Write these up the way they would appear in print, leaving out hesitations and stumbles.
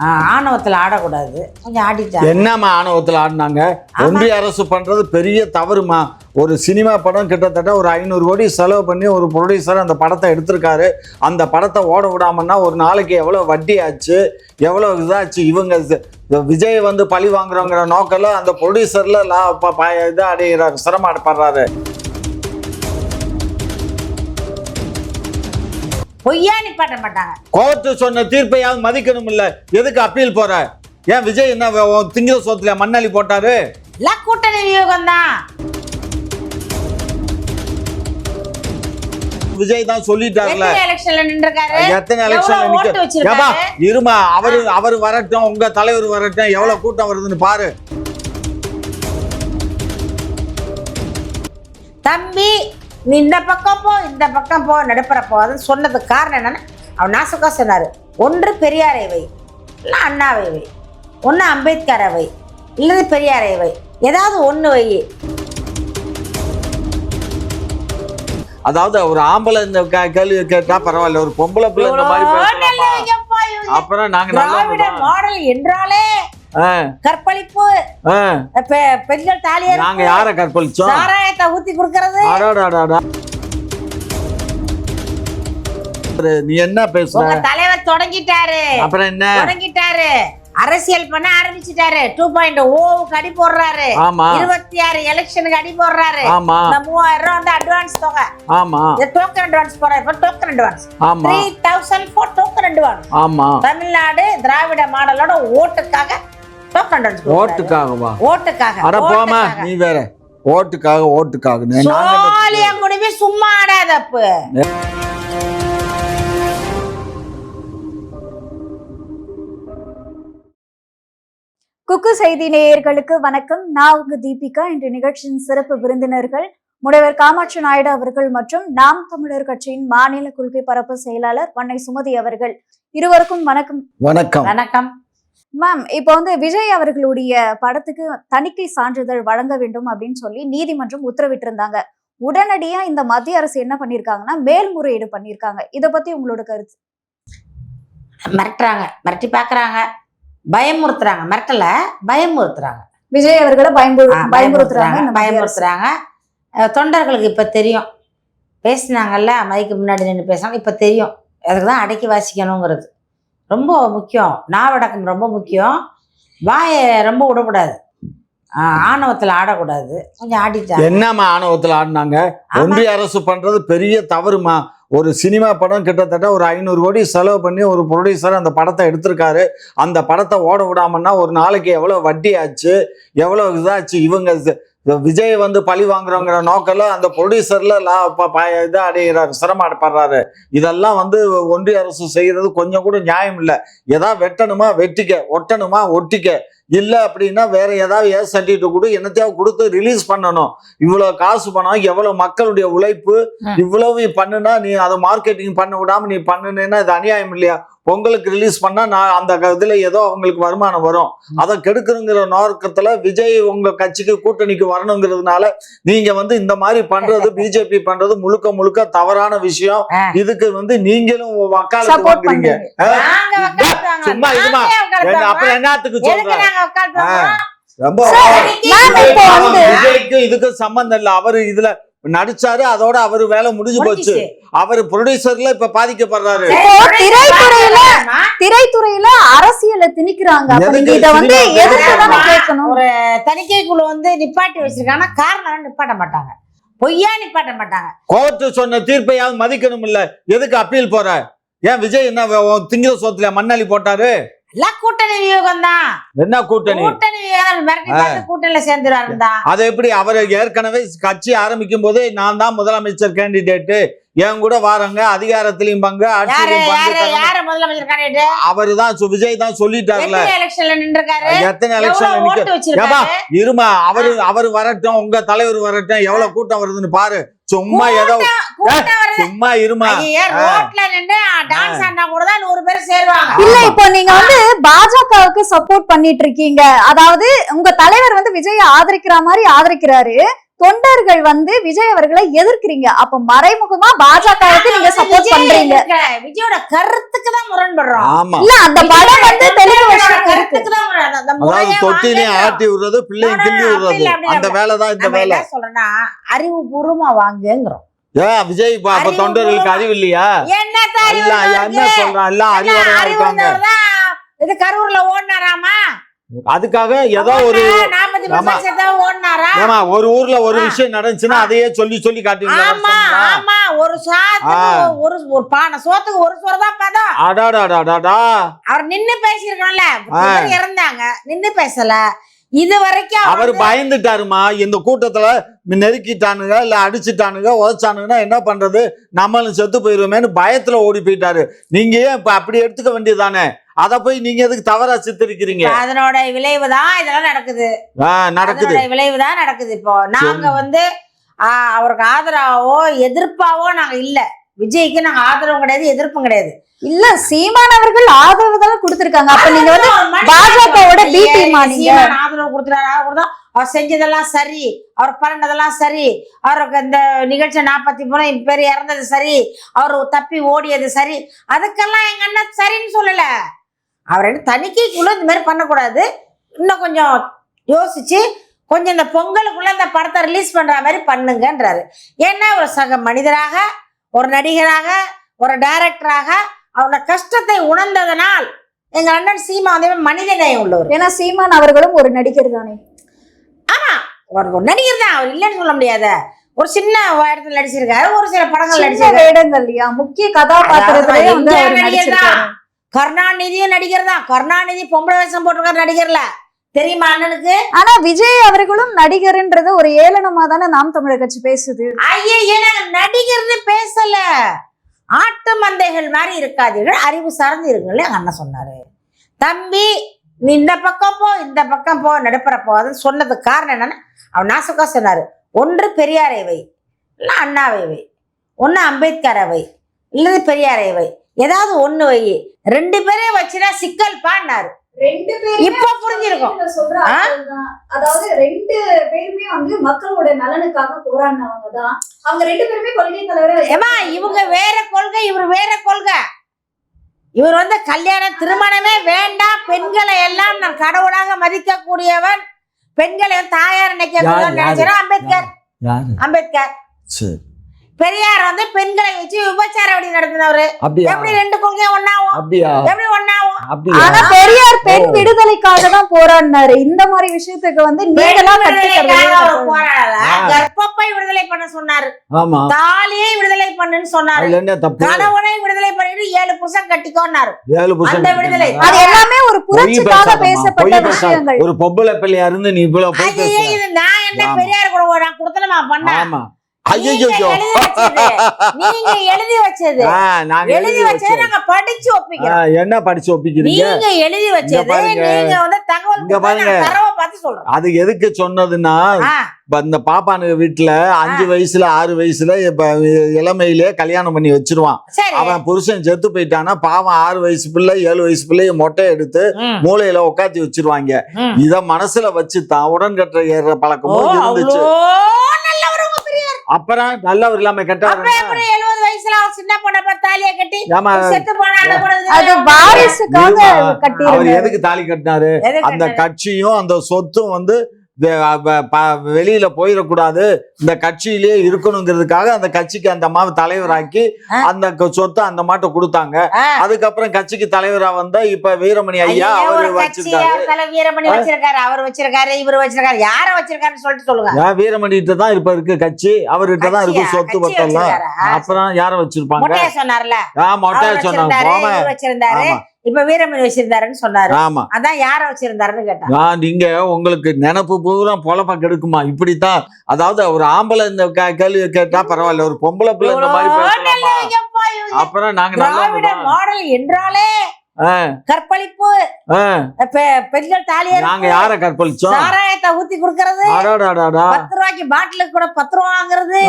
ஆணவத்தில் ஆடக்கூடாது, கொஞ்சம் ஆடிட்டாங்க. என்னம்மா ஆணவத்தில் ஆடினாங்க? ஒன்றிய அரசு பண்றது பெரிய தவறுமா. ஒரு சினிமா படம் கிட்டத்தட்ட ஒரு 500 கோடி செலவு பண்ணி ஒரு ப்ரொடியூசர் அந்த படத்தை எடுத்திருக்காரு. அந்த படத்தை ஓட விடாமன்னா ஒரு நாளைக்கு எவ்வளோ வட்டி ஆச்சு, எவ்வளோ இதாச்சு. இவங்க விஜய் வந்து பழி வாங்குறோங்கிற நோக்கில் அந்த ப்ரொடியூசர்ல இதாக அடைகிறாரு, சிரமப்படுறாரு. பொய்யா நிப்பாட்ட மாட்டாங்க. கோர்ட்டு சொன்ன தீர்ப்பையாவது மதிக்கணும் இல்ல? எதுக்கு அப்பீல் போற? ஏன் விஜய் என்ன திங்கிற சோத்துல மண்ணாளி போட்டாரு? கூட்டணி வியூகம் தான். விஜய் தான் சொல்லிட்டாருல, எலெக்ஷன்ல நின்றுக்காரு. எத்தனை எலெக்ஷன்ல நிக்க இருமா, அவரு வரட்டும், உங்க தலைவர் வரட்டும், எவ்வளவு கூட்டம் வருதுன்னு பாரு. தம்பி நீ இந்த பக்கம் போ, இந்த பக்கம் போ, நடுப்புற போதுன்னு சொன்னதுக்கு காரணம் என்னன்னா, அவன் நாசுக்கா சொன்னாரு, ஒன்று பெரியாரை வை, இல்லை அண்ணாவை வை, ஒன்று அம்பேத்கரை வை, இல்லது பெரியாரை வை, ஏதாவது ஒன்று வை. அதாவது ஒரு ஆம்பளை இந்த கேள்வி கேட்டா பரவாயில்ல, ஒரு பொம்பளை பிள்ளை இந்த மாதிரி பேசலாமா? அப்புறம் நாங்க மாடல் என்றாலே கற்பழிப்பு, பெண்கள் தாலியை நாங்க யார கற்பழிச்சோம்? சாராயத்தை ஊத்தி கொடுக்கறது. நீ என்ன பேசுற? உங்க தலைவர் தொடங்கிட்டாரு. அப்புறம் என்ன தொடங்கிட்டாரு? அரசியல் பண்ண ஆரம்பிச்சிட்டாரு. 2.0 அடி போடுறாரு. 26 எலெக்ஷனுக்கு அடி போடுறாரு. இந்த 3000 வந்து அட்வான்ஸ் தொகை. டோக்கன் அட்வான்ஸ் போறாரு. இப்ப token advance 3000 for token advance. Tamil Nadu Dravida மாடலோட ஓட்டுக்காக டோக்கன் அட்வான்ஸ். ஓட்டுக்காகவா? ஓட்டுக்காக. அட போமா, நீ வேற ஓட்டுக்காக சோலியா குடிவே சும்மா ஆடாதப்பு. குக்கு செய்தி நேயர்களுக்கு வணக்கம். நான் உங்க தீபிகா. இன்று நிகழ்ச்சியின் சிறப்பு விருந்தினர்கள் முனைவர் காமாட்சி நாயுடு அவர்கள் மற்றும் நாம் தமிழர் கட்சியின் மாநில கொள்கை பரப்பு செயலாளர் வன்னை சுமதி அவர்கள். இருவருக்கும் வணக்கம். வணக்கம். வணக்கம் மேம். இப்போ வந்து விஜய் அவர்களுடைய படத்துக்கு தணிக்கை சான்றிதழ் வழங்க வேண்டும் அப்படின்னு சொல்லி நீதிமன்றம் உத்தரவிட்டு இருந்தாங்க. உடனடியா இந்த மத்திய அரசு என்ன பண்ணிருக்காங்கன்னா மேல்முறையீடு பண்ணிருக்காங்க. இதை பத்தி உங்களோட கருத்து? மிரட்டுறாங்க, மிரட்டி பாக்குறாங்க, பயமுறுத்துறாங்க. மிரட்டல, பயமுறுத்துறாங்க. விஜய் அவர்களை பயமுறுத்துறாங்க. தொண்டர்களுக்கு இப்ப தெரியும், பேசினாங்கல்ல மைக்கு முன்னாடி நின்று பேசுறாங்க, இப்ப தெரியும். அதுக்குதான் அடக்கி வாசிக்கணுங்கிறது ரொம்ப முக்கியம். நாவடக்கம் ரொம்ப முக்கியம். வாயை ரொம்ப விடக்கூடாது, ஆணவத்துல ஆடக்கூடாது, கொஞ்சம் ஆடிட்டாங்க. என்னம்மா ஆணவத்துல ஆடினாங்க? ஒன்றிய அரசு பண்றது பெரிய தவறுமா. ஒரு சினிமா படம் கிட்டத்தட்ட ஒரு 500 கோடி செலவு பண்ணி ஒரு ப்ரொடியூசர் அந்த படத்தை எடுத்திருக்காரு. அந்த படத்தை ஓட விடாமன்னா ஒரு நாளைக்கு எவ்வளோ வட்டி ஆச்சு, எவ்வளோ இதாச்சு. இவங்க விஜய் வந்து பழி வாங்குறோங்கிற நோக்கில் அந்த ப்ரொடியூசர்ல இதாக அடைகிறாரு, சிரமப்படுறாரு. இதெல்லாம் வந்து ஒன்றிய அரசு செய்யறது கொஞ்சம் கூட நியாயம் இல்லை. ஏதாவது வெட்டணுமா வெட்டிக்க, ஒட்டணுமா ஒட்டிக்க, இல்லை அப்படின்னா வேற ஏதாவது சர்டிஃபிகேட் கொடு, என்னத்தையாவது கொடுத்து ரிலீஸ் பண்ணணும். இவ்வளவு காசு பணம், எவ்வளவு மக்களுடைய உழைப்பு, இவ்வளவு பண்ணுனா நீ அதை மார்க்கெட்டிங் பண்ண விடாம நீ பண்ணுனேன்னா இது அநியாயம் இல்லையா? பொங்கலுக்கு ரிலீஸ் பண்ணா நான் அந்த இதுல ஏதோ அவங்களுக்கு வருமானம் வரும், அதை கெடுக்குறங்கிற நோக்கத்துல விஜய் உங்க கட்சிக்கு கூட்டணிக்கு வரணுங்கிறதுனால நீங்க வந்து இந்த மாதிரி பண்றது, பிஜேபி பண்றது முழுக்க முழுக்க தவறான விஷயம். இதுக்கு வந்து நீங்களும் வக்காலத்து வாங்குறீங்க. சும்மா இதுமா அப்புறம் என்னத்துக்கு சொல்றேன்? ரொம்ப விஜய்க்கு இதுக்கு சம்பந்தம் இல்லை. அவரு இதுல நடிச்சாரு, அதோட அவரு வேலை முடிஞ்சு போச்சு. அவரு ப்ரொடியூசர்ல இப்ப பாதிக்கப்படுறாரு. திரைத்துறையில அரசியல திணிக்கிறாங்க. ஒரு தணிக்கை குழு வந்து நிப்பாட்டி வச்சிருக்காங்க. காரணம் நிப்பாட்ட மாட்டாங்க, பொய்யா நிப்பாட்ட மாட்டாங்க. கோர்ட்டு சொன்ன தீர்ப்பையாவது மதிக்கணும் இல்ல? எதுக்கு அப்பீல் போற? ஏன் விஜய் என்ன திங்கிற சோத்துல மண்ணாளி போட்டாரு? கூட்டணி வியூகம் தான். என்ன கூட்டணி? கூட்டணி கூட்டணியில சேர்ந்துருவாரு தான். அது எப்படி? அவர் ஏற்கனவே கட்சி ஆரம்பிக்கும் போதே நான் தான் முதலமைச்சர் கேண்டிடேட்டு, என் கூட வாரங்க, அதிகாரத்திலையும் பங்கு, அவருதான் விஜய் தான் சொல்லிட்டாருல. எத்தனை எலெக்ஷன்ல இருமா, அவரு வரட்டும், உங்க தலைவர் வரட்டும், எவ்வளவு கூட்டம் வருதுன்னு பாரு. சும்மா ஏதோ சும்மா இருமா. இல்ல, இப்போ நீங்க வந்து பாஜகவுக்கு சப்போர்ட் பண்ணிட்டு இருக்கீங்க. அதாவது உங்க தலைவர் வந்து விஜய் ஆதரிக்கிற மாதிரி ஆதரிக்கிறாரு. தொண்டர்கள் வந்து விஜய் அவர்களை எதிர்க்கிறீங்க. அப்ப மறைமுகமா பாஜகவுக்கு நீங்க சப்போர்ட் பண்றீங்க. விஜயோட கருத்துக்கு தான் முரண்படுறோம். ஆமா, இல்ல அந்த படம் வந்து தெளிவு கருத்துக்கு தான் அதாவது தொட்டிலையும் ஆட்டி விடுறது, பிள்ளையும் கிள்ளி விடுறது, அந்த வேலைதான் இந்த வேலை. சொல்றேன்னா அறிவு பூர்வமா வாங்குங்கிறோம். ஏன் விஜய் அப்ப தொண்டர்களுக்கு அறிவு இல்லையா? என்ன சொல்றான், எல்லாம் அறிவாளா இருக்காங்க. இது கரூர்ல ஓடினாராமா, அதுக்காக ஏதோ ஒரு 40% ஓடினாரா? ஒரு ஊர்ல ஒரு விஷயம் நடந்துச்சுன்னா அதையே சொல்லி சொல்லி காட்டுவீங்க. ஆமா, ஒரு ஒரு பானை சோத்துக்கு ஒரு சோறு தான் பதம். அடாடாடாடா, அவர் நின்னு பேசியிருக்கோம்ல, இறந்தாங்க நின்னு பேசல. இது வரைக்கும் அவர் பயந்துட்டாருமா. இந்த கூட்டத்துல நெருக்கிட்டானுங்க, இல்ல அடிச்சுட்டானுங்க, உதச்சானுங்கன்னா என்ன பண்றது, நம்மளும் செத்து போயிருவோமேன்னு பயத்துல ஓடி போயிட்டாரு. நீங்க ஏன் இப்ப அப்படி எடுத்துக்க வேண்டியதானே? அத போய் நீங்க எதுக்கு தவறா சித்தரிக்கிறீங்க? அதனோட விளைவுதான் இதெல்லாம் நடக்குது. விளைவுதான் நடக்குது. இப்போ நாங்க வந்து அவருக்கு ஆதரவாவோ எதிர்ப்பாவோ நாங்க இல்ல. விஜய்க்கு நாங்க ஆதரவும் கிடையாது, எதிர்ப்பும் கிடையாது. இல்ல, சீமான் அவர்கள் ஆதரவு தானே கொடுத்திருக்காங்க. அப்ப நீங்க வந்து பாஜகவோட பி டீமா? நீங்க ஆதரவு கொடுத்துறாரு, அவர் செஞ்சதெல்லாம் சரி, அவர் பண்ணதெல்லாம் சரி, அவருக்கு இந்த நிகழ்ச்சி 43 பேர் இறந்தது சரி, அவர் தப்பி ஓடியது சரி, அதுக்கெல்லாம் எங்க அண்ணன் சரின்னு சொல்லல. அவர் தணிக்கைக்குள்ள இந்த மாதிரி பண்ணக்கூடாது, இன்னும் கொஞ்சம் யோசிச்சு கொஞ்சம் இந்த பொங்கலுக்குள்ள இந்த படத்தை ரிலீஸ் பண்ற மாதிரி பண்ணுங்கன்றாரு. ஏன்னா ஒரு சக மனிதராக, ஒரு நடிகராக, ஒரு டைரக்டராக அவரோட கஷ்டத்தை உணர்ந்ததனால் எங்க அண்ணன் சீமான் வந்து மனித நேயம் உள்ளவர். ஏன்னா சீமான் அவர்களும் ஒரு நடிகர் தானே. ஆமா, ஒரு நடிகர் தான், அவர் இல்லைன்னு சொல்ல முடியாத. ஒரு சின்ன இடத்துல நடிச்சிருக்காரு, ஒரு சில படங்கள் நடிச்சிருக்காரு, வேடங்கள் இல்லையா, முக்கிய கதாபாத்திரத்திலே வந்து நடிகர் தான். கருணாநிதியும் நடிகர் தான். கருணாநிதி பொம்பளை வேஷம் போட்டிருக்காரு நடிகர்ல, தெரியுமா அண்ணனுக்கு? ஆனா விஜய் அவர்களும் நடிகர்ன்றது ஒரு ஏளனமா தானே நாம் தமிழர் கட்சி பேசுது. ஐயே, நடிகர்னு பேசல, ஆட்டு மந்தைகள் மாதிரி இருக்காதீர்கள், அறிவு சார்ந்து இருங்கள் எங்க அண்ணன் சொன்னாரு. தம்பி நீ இந்த பக்கம் போ, இந்த பக்கம் போ, நடுப்புற போகாதுன்னு சொன்னதுக்கு காரணம் என்னன்னா, அவர் நாசுக்கா சொன்னாரு, ஒன்று பெரியாரை வை, இல்ல அண்ணாவை வை, ஒன்னு அம்பேத்கரை வை, இல்லது பெரியாரை வை, ஏதாவது ஒண்ணு வை, 2 பேரே வச்சுனா சிக்கல் பான்னாரு. 2 பேரும் இப்ப புரிஞ்சிருக்கும். அதாவது 2 பேருமே வந்து மக்களோட நலனுக்காக போராடினவங்க தான். அவங்க 2 பேருமே கொள்கை தலைவரே. ஏமா, இவங்க வேற கொள்கை, இவர் வேற கொள்கை. இவர் வந்து கல்யாணம் திருமணமே வேண்டாம், பெண்களை எல்லாம் நான் கடவுளாக மதிக்க கூடியவன், பெண்களை தாயார் நினைக்க அம்பேத்கர். அம்பேத்கர் பெரியார் வந்து பெண்களை வச்சு விபச்சார வழி நடத்தினவரு. எப்படி 2 கொள்கை ஒண்ணாவும்? எப்படி ஒண்ணாவும்? ஆனா பெரியார் பெண் விடுதலைக்காக தான் போராடினாரு. இந்த மாதிரி விஷயத்துக்கு வந்து நீங்களாம் போராடல. கர்ப்பப்பை விடுதலை பண்ண சொன்னாரு, தாலியை விடுதலை பண்ணுன்னு சொன்னாரு, கணவனை விடுதலை பண்ணிட்டு 7% கட்டிக்கோன்னாரு. அந்த விடுதலை அது எல்லாமே ஒரு புரட்சிக்காக பேசப்பட்ட விஷயங்கள். ஒரு பொம்பளை பிள்ளையா இருந்து நீ இவ்வளவு இது நான் என்ன பெரியார் கூட நான் கொடுத்தனமா பண்ண? ஐயோ, நீங்க எழுதி வச்சது நாங்க படிச்சு ஒப்பிக்கிறோம். என்ன படிச்சு ஒப்பிக்கிறீங்க? நீங்க எழுதி வச்சது நீங்க வந்து தகவல் பார்த்து சொல்றோம். அது எதுக்கு சொன்னதுன்னா, இந்த பாப்பானுக்கு வீட்டுல 5 வயசுல 6 வயசுல இளமையிலே கல்யாணம் பண்ணி வச்சிருவான். அவன் புருஷன் செத்து போயிட்டானா பாவம் 6 வயசு பிள்ளை 7 வயசு பிள்ளைய மொட்டை எடுத்து மூளையில உட்காத்தி வச்சிருவாங்க. இத மனசுல வச்சுதான் உடன்கட்டை ஏற பழக்கமும் இருந்துச்சு. அப்புறம் நல்லவர் இல்லாம கெட்டவர். 70 வயசுல சின்ன பொண்ண தாலியை கட்டி செத்து அவர் எதுக்கு தாலி கட்டினாரு? அந்த கட்சியும் அந்த சொத்தும் வந்து வெளியில போயிடக்கூடாது, இந்த கட்சியிலேயே இருக்கணுங்கிறதுக்காக அந்த கட்சிக்கு அந்த அம்மாவை தலைவராக்கி அந்த சொத்தை அந்த மாட்ட கொடுத்தாங்க. அதுக்கப்புறம் கட்சிக்கு தலைவரா வந்தா இப்ப வீரமணி ஐயா அவர் வச்சிருக்காரு. வீரமணி வச்சிருக்காரு, அவர் வச்சிருக்காரு, இவர் வச்சிருக்காரு, யார வச்சிருக்காருன்னு சொல்லிட்டு சொல்லுங்க. வீரமணி கிட்ட தான் இப்ப இருக்கு கட்சி, அவர்கிட்ட தான் இருக்கு சொத்து பத்தெல்லாம். அப்புறம் யார வச்சிருப்பாங்க? சொன்னார்ல, மொட்டையா சொன்னாரு, இப்ப வீரமணி வச்சிருந்தாருன்னு சொன்னாரு. அதான் யார வச்சிருந்தாருன்னு கேட்டா, நீங்க உங்களுக்கு நினைப்பு பூரா பொழப்ப கெடுக்குமா? இப்படித்தான், அதாவது ஒரு ஆம்பளை இந்த கேள்வி கேட்டா பரவாயில்ல, ஒரு பொம்பளை பிள்ளை இந்த மாதிரி பேசலாமா? அப்புறம் நாங்க மாடல் என்றாலே கற்பழிப்பு, பெண்கள் தாலியை நாங்க யார கற்பழிச்சோம்? சாராயத்தை ஊத்தி குடுக்கறது, 10 ரூபாய்க்கு பாட்டிலுக்கு கூட 10 ரூபா வாங்குறது,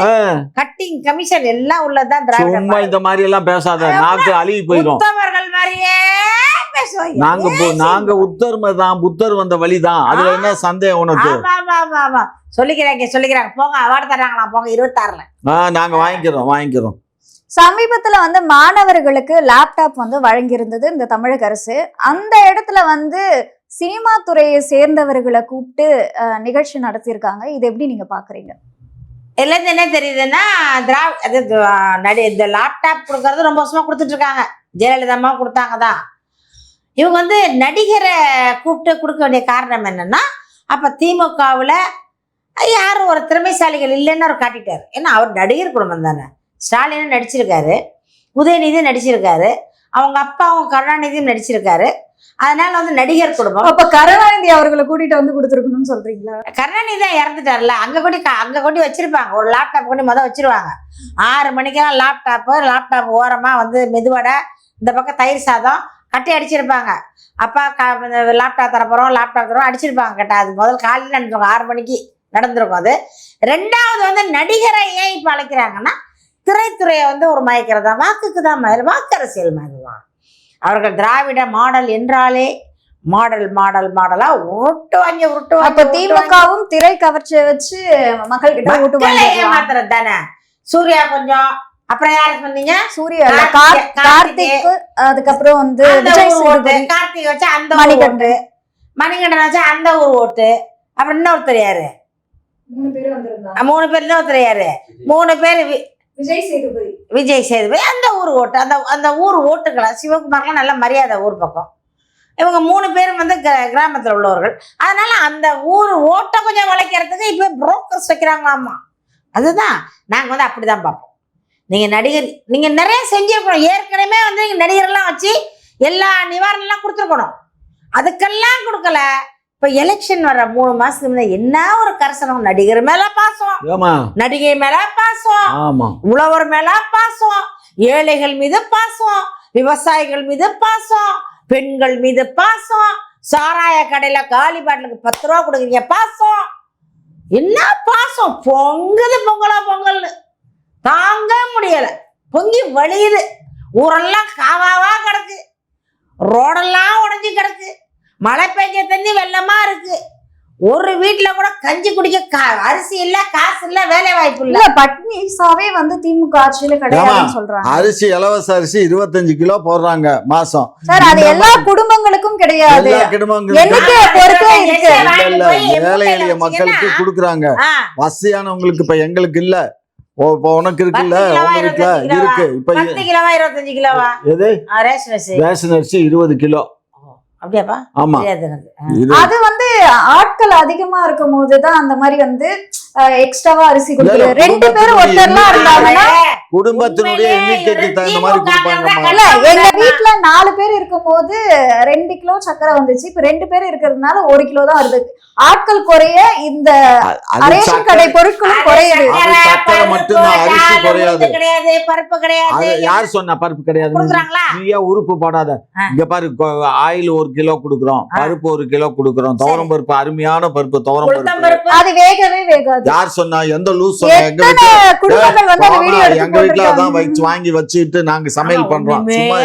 கட்டிங் கமிஷன் எல்லாம் உள்ளதுதான் திராவிட. சும்மா இந்த மாதிரி எல்லாம் பேசாத, நாக்கு அழுகி போயிடும். உத்தமர்கள் மாதிரியே பேசுவோம். நாங்க உத்தர்மதான், புத்தர் வந்த வழிதான். அதுல என்ன சந்தேகம் உனக்கு? ஆமா சொல்லிக்கிறாங்க. போங்க, அவார்டு தர்றாங்களாம், போங்க 26ல. நாங்க வாங்கிக்கிறோம். சமீபத்துல வந்து மாணவர்களுக்கு லேப்டாப் வந்து வழங்கியிருந்தது இந்த தமிழக அரசு. அந்த இடத்துல வந்து சினிமா துறையை சேர்ந்தவர்களை கூப்பிட்டு நிகழ்ச்சி நடத்தியிருக்காங்க. இது எப்படி நீங்க பாக்குறீங்க? எல்லாத்தையும் என்ன தெரியுதுன்னா, இந்த லேப்டாப் கொடுக்கறது ரொம்ப வருஷமா கொடுத்துட்டு இருக்காங்க. ஜெயலலிதா கொடுத்தாங்க தான். இவங்க வந்து நடிகரை கூப்பிட்டு கொடுக்க வேண்டிய காரணம் என்னன்னா, அப்ப திமுகவுல யாரும் ஒரு திறமைசாலிகள் இல்லைன்னு அவர் காட்டிட்டாரு. ஏன்னா அவர் நடிகர் குடும்பம் தானே. ஸ்டாலினும் நடிச்சிருக்காரு, உதயநிதியும் நடிச்சிருக்காரு, அவங்க அப்பாவும் கருணாநிதியும் நடிச்சிருக்காரு. அதனால வந்து நடிகர் குடும்பம். அப்ப கருணாநிதி அவர்களை கூட்டிட்டு வந்து கொடுத்துருக்கணும்னு சொல்றீங்களா? கருணாநிதி தான் இறந்துட்டார்ல, அங்க கொண்டு வச்சிருப்பாங்க. ஒரு லேப்டாப் கொண்டு வச்சிருவாங்க. 6 மணிக்கெல்லாம் லேப்டாப் ஓரமா வந்து மெதுவடை, இந்த பக்கம் தயிர் சாதம் கட்டி அடிச்சிருப்பாங்க. அப்பா லேப்டாப் தரப்போறோம் அடிச்சிருப்பாங்க. கேட்டா அது முதல் காலையில் நடந்திருக்கும், 6 மணிக்கு நடந்திருக்கும். அது ரெண்டாவது வந்து நடிகரை ஏன் இப்ப அழைக்கிறாங்கன்னா, திரைத்துறையை வந்து ஒரு மயக்கிறதா, வாக்குக்கு தான், வாக்கு அரசியல் மாதிரிதான். அவர்கள் திராவிட மாடல் என்றாலே மாடலா உருட்டுவாங்க. அப்ப திமுகவும் திரை கவர்ச்சியை வச்சு மக்கள் கிட்ட ஏமாத்துறது தானே. சூர்யா கொஞ்சம், அப்புறம் யாரு சொன்னீங்க? சூர்யா, கார்த்திக், அதுக்கப்புறம் வந்து கார்த்திக் வச்சா அந்த ஓட்டு, மணிகண்டன் வச்சா அந்த ஒரு ஓட்டு, அப்புறம் இன்னொருத்தர் யாரு? 3 பேர். இன்னொருத்தர் யாரு? 3 பேர். விஜய் சேதுபதி அந்த ஊர் ஓட்டு. அந்த ஊர் ஓட்டுக்களை சிவகுமார்லாம் நல்ல மரியாதை ஊர் பக்கம். இவங்க 3 பேரும் வந்து கிராமத்தில் உள்ளவர்கள். அதனால அந்த ஊர் ஓட்டை கொஞ்சம் வளைக்கிறதுக்கு இப்ப புரோக்கர்ஸ் வைக்கிறாங்களாமா. அதுதான் நாங்க வந்து அப்படிதான் பார்ப்போம். நீங்க நடிகர், நீங்க நிறைய செஞ்சிருக்கணும். ஏற்கனவே வந்து நீங்க நடிகர்லாம் வச்சு எல்லா நிவாரணம் கொடுத்துருக்கணும். அதுக்கெல்லாம் கொடுக்கல. இப்ப எலெக்ஷன் வர 3 மாசத்துக்கு முன்னாடி என்ன ஒரு கரிசனம். நடிகர் மேல பாசம், நடிகை மேல பாசம், உழவர் மேல பாசம், ஏழைகள் மீது பாசம், விவசாயிகள் மீது பாசம், பெண்கள் மீது பாசம், சாராய கடையில காலி பாட்டிலுக்கு 10 ரூபா கொடுக்குறீங்க பாசம். என்ன பாசம் பொங்குது. பொங்கல்னு தாங்க முடியல, பொங்கி வழியுது. ஊரெல்லாம் காவாவா கிடக்கு, ரோடெல்லாம் உடைஞ்சு கிடக்கு, மழை பெஞ்ச தண்ணி வெள்ளமா இருக்கு. ஒரு வீட்டுல கூட கஞ்சி குடிக்க அரிசி இல்ல, காசு இல்ல, வேலை வாய்ப்பு இல்ல. பட்னிசாவே வந்து திமுக ஆட்சியில கிடையாதுன்னு சொல்றாங்க. அரிசி, இலவச அரிசி 25 கிலோ போடுறாங்க மாசம். சார், அது எல்லா குடும்பங்களுக்கும் கிடையாது. ஏழை எளிய மக்களுக்கு கொடுக்குறாங்க. வசதியானவங்களுக்கு இப்ப எங்களுக்கு இல்ல. உனக்கு இருக்குல்ல, உங்க வீட்டுல இருக்கு. இப்ப 10 கிலோவா 25 கிலோவா? எது? ரேஷன் அரிசி 20 கிலோ. அப்படியாப்பா? ஆமா. அது வந்து ஆட்கள் அதிகமா இருக்கும் போதுதான் அந்த மாதிரி வந்து எக்ஸ்ட்ராவா அரிசி கொடுக்குறது. 2 பேரும் ஒருத்தர்லாம் இருந்தாங்கன்னா குடும்பத்தினுடைய எண்ணிக்கைக்கு தகுந்த மாதிரி கொடுப்பாங்க. எங்க வீட்டுல 4 பேர் இருக்கும் போது 2 கிலோ சக்கரை வந்துச்சு. இப்ப 2 பேர் இருக்கிறதுனால 1 கிலோ தான் வருது. ஆட்கள் குறைய இந்த ரேஷன் கடை பொருட்களும் குறையுது. சக்கரை மட்டும்தான், அரிசி குறையாது. பருப்பு கிடையாது. யார் சொன்னா பருப்பு கிடையாது? நீயா உறுப்பு போடாத. இங்க பாரு, ஆயில் 1 கிலோ கொடுக்குறோம், பருப்பு 1 கிலோ கொடுக்குறோம், துவரம் பருப்பு, அருமையான பருப்பு, துவரம் பருப்பு. அது வேகவே வேகாது. யார் சொன்னா? எந்த லூஸ் சொன்னா? எங்க வீட்டுல அதான் வாங்கி வச்சுட்டு நாங்க சமையல் பண்றோம். சும்மா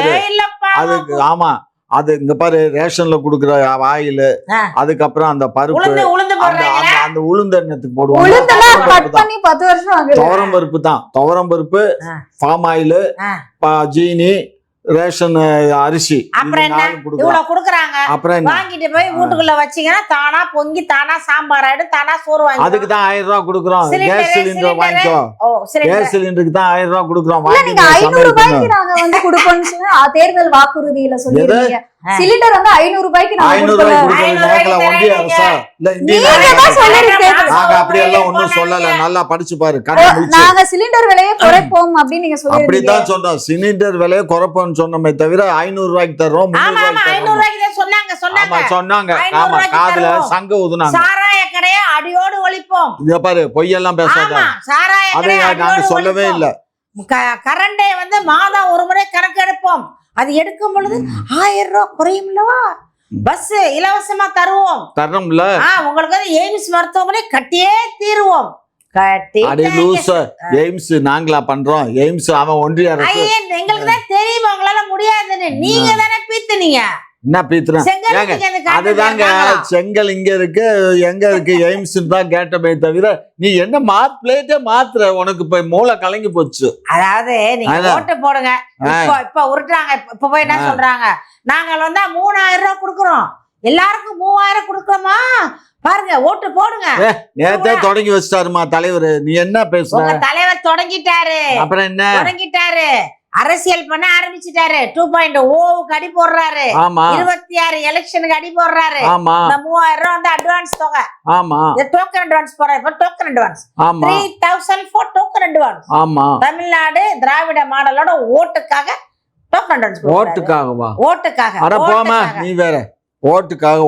அதுக்கு ஆமா. அது இங்க பாரு, ரேஷன்ல குடுக்குற ஆயில், அதுக்கப்புறம் அந்த பருப்பு, அந்த உளுந்து எண்ணத்துக்கு போடுவோம். துவரம் பருப்பு தான். துவரம் பருப்பு, பாம் ஆயில், ஜீனி, ரேஷன் அரிசி, வாங்கிட்டு போய் வீட்டுக்குள்ள வச்சீங்கன்னா தானா பொங்கி, தானா சாம்பார் ஆயிடு, தானா சோறு வாங்கி. அதுக்கு தான் 1000 ரூபாய் கொடுக்குறோம். கேஸ் சிலிண்டர் வாங்கிக்கோ. கேஸ் சிலிண்டருக்கு தான் 1000 ரூபாய் கொடுக்குறோம். 500 ரூபாய்க்கு நாங்க வந்து கொடுப்போம்னு சொல்லி தேர்தல் வாக்குறுதியில சொல்லிருக்கீங்க. சிலிண்டர் வந்து 500 ரூபாய்க்கு நாங்க 500 ரூபாய் கொடுக்கல. ஒன்றிய அரசா இல்ல இந்திய நாங்க அப்படி எல்லாம் ஒண்ணும் சொல்லல. நல்லா படிச்சு பாரு. நாங்க சிலிண்டர் விலையை குறைப்போம் அப்படின்னு நீங்க சொல்றீங்க. அப்படிதான் சொன்னோம். சிலிண்டர் விலையை குறைப்போம்னு சொன்னோமே தவிர 500 ரூபாய்க்கு தர்றோம், 300 ரூபாய்க்கு சொன்னாங்க. ஆமா, காதுல சங்க ஊதுனாங்க. சாராய கடையை அடியோடு ஒழிப்போம். இத பாரு, பொய்யெல்லாம் பேசாத. அதை நாங்க சொல்லவே இல்ல. கரண்டை வந்து மாதம் ஒரு முறை கணக்கு எடுப்போம். அது எடுக்கும் பொழுது 1000 ரூபாய் குறையும்லவா? பஸ் இலவசமா தருவோம். தரோம்ல. உங்களுக்கு வந்து எய்ம்ஸ் மருத்துவமனை கட்டியே தீருவோம். எய்ம்ஸ் நாங்களா பண்றோம்? எய்ம்ஸ் அவன் ஒன்றிய அரசு. எங்களுக்கு தான் தெரியும் உங்களால முடியாதுன்னு. நீங்க தானே பீத்துனீங்க. என்ன பீத்துறேன் செங்கல் ஏங்க இங்க இருந்து காட்டுறது அதுதாங்க நாங்களா? செங்கல் இங்க இருக்கு எங்க இருக்கு எய்ம்ஸ் தான் கேட்டமே தவிர நீ என்ன பிளேட்டே மாத்துற உனக்கு இப்ப மூளை கலங்கி போச்சு. அதாவது நீங்க அதான். ஓட்டு போடுங்க. இப்ப உருட்டுறாங்க. இப்ப போய் என்ன சொல்றாங்க, நாங்கள் வந்தா 3000 ரூபாய் கொடுக்குறோம், எல்லாருக்கும் 3000 கொடுக்குறோமா, பாருங்க ஓட்டு போடுங்க. நேத்தே தொடங்கி வச்சிட்டாருமா தலைவர், நீ என்ன பேசுற? உங்க தலைவர் தொடங்கிட்டாரு. அப்புறம் என்ன தொடங்கிட்டாரு, அரசியல் பண்ண ஆரம்பிச்சிட்டாரு. 2.0 அடி போடுறாரு. ஆமா 26 எலெக்ஷனுக்கு அடி போடுறாரு. ஆமா இந்த 3000 ரூபாய் வந்து அட்வான்ஸ் தொகை. ஆமா இந்த டோக்கன் அட்வான்ஸ் போறாரு. இப்ப டோக்கன் அட்வான்ஸ் ஆமா 3000 for டோக்கன் அட்வான்ஸ். ஆமா தமிழ்நாடு திராவிட மாடலோட ஓட்டுக்காக டோக்கன் அட்வான்ஸ். ஓட்டுக்காகவா? ஓட்டுக்காக. அட போமா நீ வேற ஓட்டுக்காக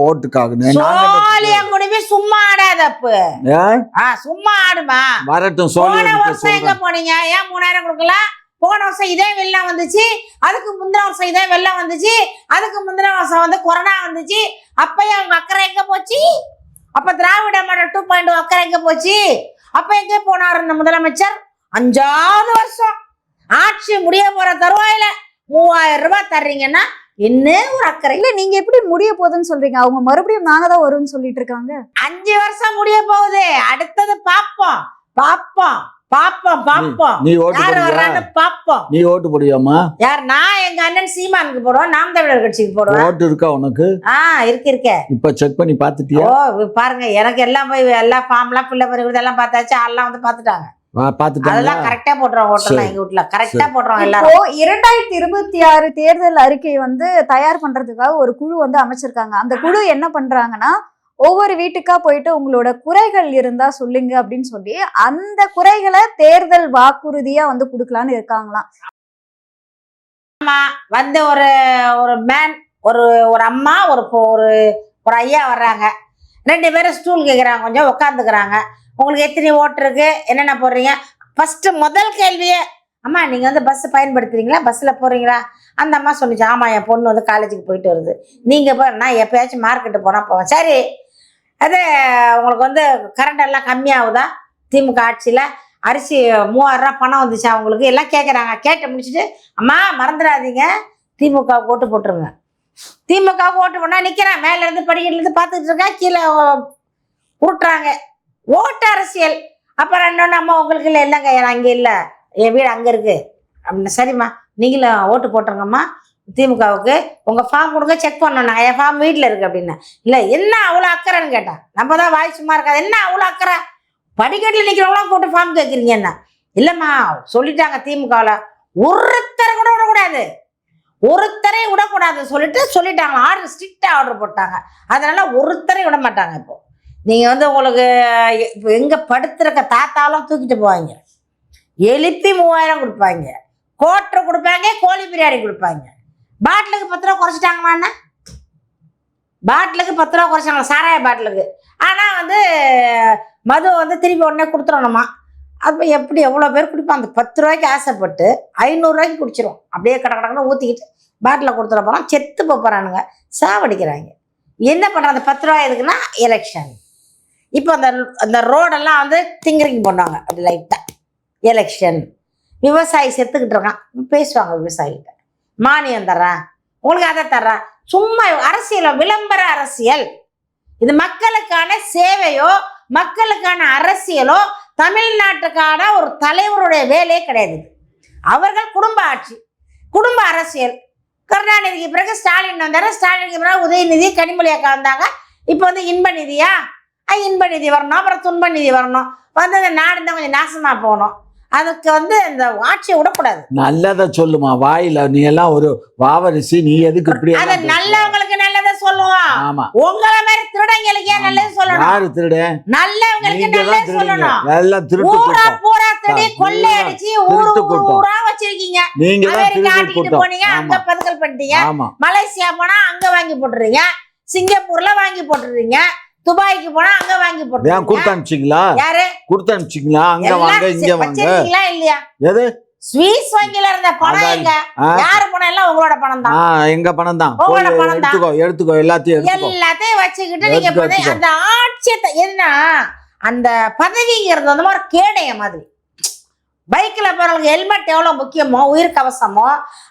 சோழியங்குடிவே சும்மா ஆடாதப்பு. சும்மா ஆடுமா? வரட்டும். போன வருஷம் எங்க போனீங்க? ஏன் 3000 கொடுக்கல? போன வருஷம் இதே வெள்ளம் வந்துச்சு, அதுக்கு முந்தின வருஷம் இதே வெள்ளம் வந்துச்சு, அதுக்கு முந்தின வருஷம் வந்து கொரோனா வந்துச்சு. அப்பயும் அவங்க அக்கறை எங்க போச்சு? அப்ப திராவிட மாடல் 2.0 அக்கறை எங்க போச்சு? அப்ப எங்க போனாரு இந்த முதலமைச்சர்? 5வது வருஷம் ஆட்சி முடிய போற தருவாயில 3000 ரூபாய் தர்றீங்கன்னா என்ன ஒரு அக்கறை? இல்ல நீங்க எப்படி முடிய போகுதுன்னு சொல்றீங்க? அவங்க மறுபடியும் நாங்க தான் வரும்னு சொல்லிட்டு இருக்காங்க. 5 வருஷம் முடிய போகுது. அடுத்தது பாப்போம் பாப்போம் பாப்போம் பாப்போம். நீ ஓட்டு வர்றான்னு பாப்போம். நீ ஓட்டு போடுவியாமா? யார்? நான் எங்க அண்ணன் சீமானுக்கு போடுவேன், நாம் தமிழர் கட்சிக்கு போடுவேன். ஓட்டு இருக்கா உனக்கு? இருக்கு. இப்ப செக் பண்ணி பாத்துட்டியா? பாருங்க, எனக்கு எல்லாம் போய் எல்லா ஃபார்ம் எல்லாம் ஃபில் பண்ணி இதெல்லாம் பார்த்தாச்சு. ஆள்லாம் வந்து பாத்துட்டாங்க. அதெல்லாம் கரெக்டா போடுறோம். ஓட்டெல்லாம் எங்க வீட்டுல கரெக்டா போடுறோம் எல்லாரும். 2026 தேர்தல் அறிக்கை வந்து தயார் பண்றதுக்காக ஒரு குழு வந்து அமைச்சிருக்காங்க. அந்த குழு என்ன பண்றாங்கன்னா, ஒவ்வொரு வீட்டுக்கா போயிட்டு உங்களோட குறைகள் இருந்தா சொல்லுங்க அப்படின்னு சொல்லி அந்த குறைகளை தேர்தல் வாக்குறுதியா வந்து கொடுக்கலான்னு இருக்காங்களாம். ஆமா, வந்து ஒரு ஒரு மேன், ஒரு அம்மா, ஒரு ஐயா வர்றாங்க. 2 பேரும் ஸ்டூல் கேட்குறாங்க, கொஞ்சம் உட்காந்துக்கிறாங்க. உங்களுக்கு எத்தனை ஓட்டு இருக்கு, என்னென்ன போடுறீங்க? ஃபர்ஸ்ட் முதல் கேள்வியே, அம்மா நீங்க வந்து பஸ் பயன்படுத்துறீங்களா, பஸ்ல போறீங்களா? அந்த அம்மா சொல்லிச்சு, ஆமா என் பொண்ணு வந்து காலேஜுக்கு போயிட்டு வருது. நீங்க நான் எப்பயாச்சும் மார்க்கெட்டு போனா போவேன். சரி, அது உங்களுக்கு வந்து கரண்ட் எல்லாம் கம்மியாகுதா? திமுக ஆட்சியில அரிசி 3000 ரூபாய் பணம் வந்துச்சா அவங்களுக்கு? எல்லாம் கேட்குறாங்க. கேட்டு முடிச்சுட்டு, அம்மா மறந்துடாதீங்க திமுகவுக்கு ஓட்டு போட்டுருங்க. திமுகவுக்கு ஓட்டு போனா நிக்கிறேன், மேல இருந்து படிக்கட்டுல இருந்து பார்த்துட்டு இருக்கேன், கீழே உருட்டுறாங்க. ஓட்டு அரசியல். அப்புறம் இன்னொன்று, அம்மா உங்களுக்கு இல்லை, இல்லைங்க அங்கே இல்லை, என் வீடு அங்கே இருக்கு அப்படின்னு. சரிம்மா நீங்களும் ஓட்டு போட்டுருங்கம்மா திமுகவுக்கு, உங்கள் ஃபார்ம் கொடுங்க செக் பண்ணணும், என் ஃபார்ம் வீட்டில் இருக்கு அப்படின்னு. இல்லை என்ன அவ்வளோ அக்கறைன்னு கேட்டேன். நம்ம தான் வாய் சும்மா இருக்காது, என்ன அவ்வளோ அக்கறை, படிக்கட்டில் நிற்கிறவங்களாம் கூட்டு ஃபார்ம் கேட்குறீங்க என்ன? இல்லைம்மா சொல்லிட்டாங்க திமுகவில் ஒருத்தரை கூட விடக்கூடாது, ஒருத்தரை விடக்கூடாது சொல்லிட்டாங்க. ஆர்டர் ஸ்ட்ரிக்டாக ஆர்டர் போட்டாங்க. அதனால ஒருத்தரை விட மாட்டாங்க. இப்போ நீங்கள் வந்து உங்களுக்கு இப்போ எங்கே படுத்துருக்க தாத்தாலும் தூக்கிட்டு போவாங்க, எழுப்பி 3000 கொடுப்பாங்க, கோட்டரை கொடுப்பாங்க, கோழி பிரியாணி கொடுப்பாங்க. பாட்டிலுக்கு 10 ரூபா குறைச்சிட்டாங்களாண்ணா, பாட்டிலுக்கு 10 ரூபா குறைச்சாங்க சாராய பாட்டிலுக்கு. ஆனால் வந்து மது வந்து திருப்பி உடனே கொடுத்துடணுமா? அப்போ எப்படி எவ்வளோ பேர் குடிப்பான்? அந்த 10 ரூபாய்க்கு ஆசைப்பட்டு 500 ரூபாய்க்கு குடிச்சிரும். அப்படியே கடக்கடன்னு ஊற்றிக்கிட்டு பாட்டில் கொடுத்துட போகிறான், செத்து போகிறானுங்க, சாவடிக்கிறாங்க. என்ன பண்ணுறாங்க? அந்த 10 ரூபாய் எதுக்குன்னா எலெக்ஷன். இப்போ அந்த ரோடெல்லாம் வந்து திங்கரிங் பண்ணுவாங்க அப்படி லைட்டாக. எலெக்ஷன், விவசாயி செத்துக்கிட்டு இருக்கான், பேசுவாங்க விவசாயிகிட்ட, மானியம் தர்றேன் உங்களுக்கு, அதை தர்றேன். சும்மா அரசியல், விளம்பர அரசியல். இது மக்களுக்கான சேவையோ மக்களுக்கான அரசியலோ தமிழ்நாட்டுக்கான ஒரு தலைவருடைய வேலையே கிடையாது. அவர்கள் குடும்ப ஆட்சி, குடும்ப அரசியல். கருணாநிதிக்கு பிறகு ஸ்டாலின் வந்தாரு, ஸ்டாலினுக்கு பிறகு உதயநிதி, கனிமொழி அக்கா வந்தாங்க. இப்போ வந்து இன்ப நிதியா? இன்ப நிதி வரணும், அப்புறம் துன்ப நிதி வரணும். வந்து அந்த நாடு தான் கொஞ்சம் நாசமா போகணும். அதுக்கு வந்து இந்த ஆட்சியை விடக்கூடாது. நல்லதை சொல்லுமா வாயில, நீ எல்லாம் ஒரு வாவரிசி, நீ எதுக்கு இப்படி? அது நல்லவங்களுக்கு நல்லதை சொல்லுவோம். ஆமா, உங்களை மாதிரி திருடங்களுக்கு ஏன் நல்லது சொல்லணும்? யாரு திருடன்? நல்லவங்களுக்கு நல்லது சொல்லணும். எல்லாம் ஊரா பூரா திருடி கொள்ளை அடிச்சு ஊரா வச்சிருக்கீங்க. நீங்க அமெரிக்கா ஆட்டிக்கிட்டு போனீங்க, அங்க பதுக்கல் பண்ணிட்டீங்க. மலேசியா போனா அங்க வாங்கி போட்டுறீங்க, சிங்கப்பூர்ல வாங்கி போட்டுறீங்க, துபாய்க்கு போனா அங்க வாங்கி போட்டுறீங்க. கொடுத்து அனுப்பிச்சிங்களா? யாரு கொடுத்து அனுப்பிச்சிங்களா? அங்க வாங்க இங்க வாங்க இல்லையா? எது ஸ்வீஸ் வங்கில இருந்த பணம் எங்க? யாரு பணம்? எல்லாம் உங்களோட பணம் தான். எங்க பணம் தான். உங்களோட பணம் தான். எடுத்துக்கோ எல்லாத்தையும் வச்சுக்கிட்டு நீங்க அந்த ஆட்சியத்தை என்ன, அந்த பதவிங்கிறது வந்து ஒரு கேடைய மாதிரி. பைக்ல போறவங்களுக்கு ஹெல்மெட் எவ்வளவு முக்கியமோ, உயிர் கவசமோ,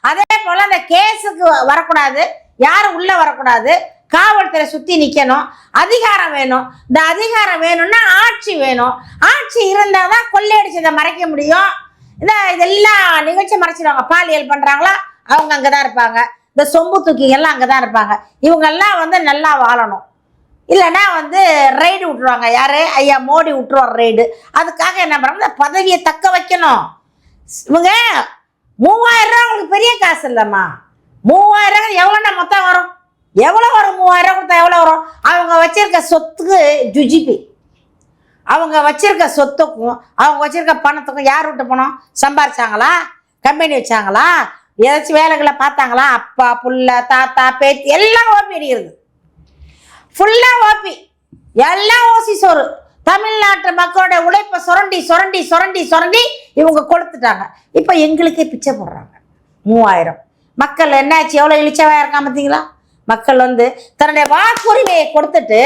அதே போல அந்த கேஸுக்கு வரக்கூடாது, யாரும் உள்ள வரக்கூடாது, காவல்துறை சுத்தி நிக்கணும், அதிகாரம் வேணும். இந்த அதிகாரம் வேணும்னா ஆட்சி வேணும். ஆட்சி இருந்தாதான் கொள்ளையடிச்சதை மறைக்க முடியும். இதெல்லாம் நிகழ்ச்சி மறைச்சிடுவாங்க. பாலியல் பண்றாங்களா அவங்க அங்கதான் இருப்பாங்க, இந்த சொம்பு தூக்கிங்கெல்லாம் அங்கதான் இருப்பாங்க. இவங்கெல்லாம் வந்து நல்லா வாழணும். இல்லைன்னா வந்து ரைடு விட்டுருவாங்க. யாரு? ஐயா மோடி விட்டுருவார் ரைடு. அதுக்காக என்ன பண்ணுறாங்க, பதவியை தக்க வைக்கணும். இவங்க 3000 ரூபா உங்களுக்கு பெரிய காசு இல்லைம்மா. 3000 ரூபா எவ்வளோண்ணா மொத்தம் வரும்? எவ்வளோ வரும்? 3000 ரூபா கொடுத்தா எவ்வளோ வரும்? அவங்க வச்சிருக்க சொத்துக்கு ஜிபி, அவங்க வச்சிருக்க சொத்துக்கும் அவங்க வச்சிருக்க பணத்துக்கும் யார் விட்டு பணம் சம்பாரிச்சாங்களா? கம்பெனி வச்சாங்களா? ஏதாச்சும் வேலைகளை பார்த்தாங்களா? அப்பா புள்ள தாத்தா பேத்தி எல்லாம் ஓப்பி அடிக்கிறது, ஃபுல்லா ஓப்பி, எல்லாம் ஓசி சோறு. தமிழ்நாட்டு மக்களோட உழைப்பை சுரண்டி சுரண்டி சுரண்டி சுரண்டி இவங்க கொடுத்துட்டாங்க. இப்போ எங்களுக்கே பிச்சை போடுறாங்க. 3000 மக்கள் என்னாச்சு, எவ்வளோ இழிச்சவா இருக்காம பார்த்தீங்களா? மக்கள் வந்து தன்னுடைய வாக்குரிமையை கொடுத்துட்டு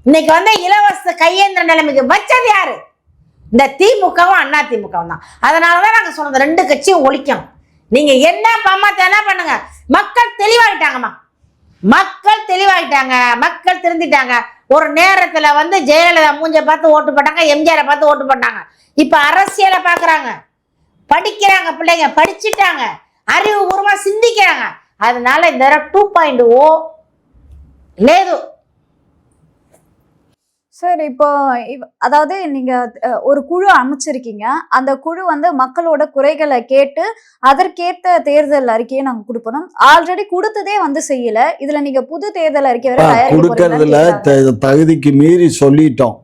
இன்னைக்கு வந்து இலவச கையேந்திர நிலைமைக்கு வச்சது யாரு? இந்த திமுகவும் அண்ணா திமுகவும் தான். அதனாலதான் நாங்க சொன்னது 2 கட்சியும் ஒழிக்கணும். நீங்க என்ன என்ன பண்ணுங்க, மக்கள் தெளிவாயிட்டாங்கம்மா, மக்கள் தெளிவாயிட்டாங்க, மக்கள் திருந்திட்டாங்க. ஒரு நேரத்துல வந்து ஜெயலலிதா மூஞ்ச பார்த்து ஓட்டு போட்டாங்க, எம்ஜிஆரை பார்த்து ஓட்டு போட்டாங்க. இப்ப அரசியலை பாக்குறாங்க, படிக்கிறாங்க, பிள்ளைங்க படிச்சுட்டாங்க, அறிவுபூர்வமா சிந்திக்கிறாங்க. அதனால இந்த 2.0 లేదు. சார் இப்போ அதாவது நீங்க ஒரு குழு அமைச்சிருக்கீங்க, அந்த குழு வந்து மக்களோட குறைகளை கேட்டு அதற்கேற்ற தேர்தல் அறிக்கையை நாங்க கொடுப்போம். ஆல்ரெடி கொடுத்ததே வந்து செய்யல, இதுல நீங்க புது தேர்தல் அறிக்கை வேற கொடுக்கறதுல தகுதிக்கு மீறி சொல்லிட்டோம்.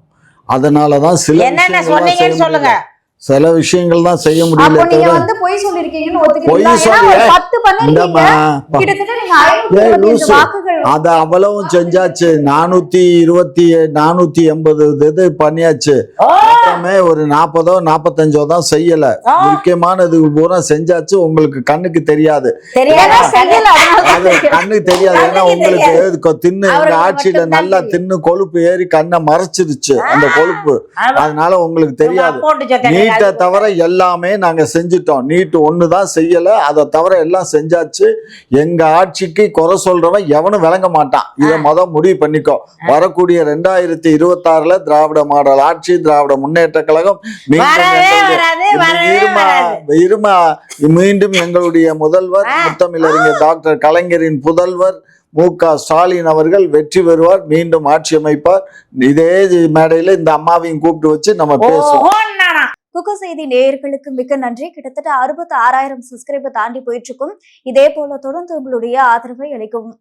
அதனாலதான் சில என்னென்ன சொன்னீங்கன்னு சொல்லுங்க. சில விஷயங்கள் தான் செய்ய முடியல. நீங்க வந்து பொய் சொல்லிருக்கீங்கன்னு ஒத்துக்கிறீங்களா? அத அவ்வளவும் செஞ்சாச்சு. 480 இது பண்ணியாச்சு. ஒரு 40ஓ 45ஓ தான் செய்யல. முக்கியமானது பூரா செஞ்சாச்சு. உங்களுக்கு கண்ணுக்கு தெரியாது, கண்ணுக்கு தெரியாது. ஏன்னா உங்களுக்கு தின்னு இந்த ஆட்சியில நல்லா தின்னு கொழுப்பு ஏறி கண்ணை மறைச்சிருச்சு அந்த கொழுப்பு. அதனால உங்களுக்கு தெரியாது. நீட்டை தவிர எல்லாமே நாங்க செஞ்சுட்டோம். நீட்டு 1 தான் செய்யல, அதை தவிர எல்லாம் செஞ்சாச்சு. எங்க ஆட்சிக்கு குறை சொல்றவன் எவனும் விளங்க மாட்டான். இதை முடிவு பண்ணிக்கோ. வரக்கூடிய 2026ல திராவிட மாடல் ஆட்சி, திராவிட முன்னேற்ற கழகம் மீண்டும் எங்களுடைய முதல்வர் முத்தமிழறிஞர் டாக்டர் கலைஞரின் புதல்வர் மு.க. ஸ்டாலின் அவர்கள் வெற்றி பெறுவார், மீண்டும் ஆட்சி அமைப்பார். இதே மேடையில இந்த அம்மாவையும் கூப்பிட்டு வச்சு நம்ம பேசுவோம். குக்கு செய்தி நேயர்களுக்கு மிக்க நன்றி. கிட்டத்தட்ட 66,000 சப்ஸ்கிரைபர் தாண்டி போயிட்டு இருக்கும். இதே போல தொடர்ந்து உங்களுடைய ஆதரவை அளிக்கவும்.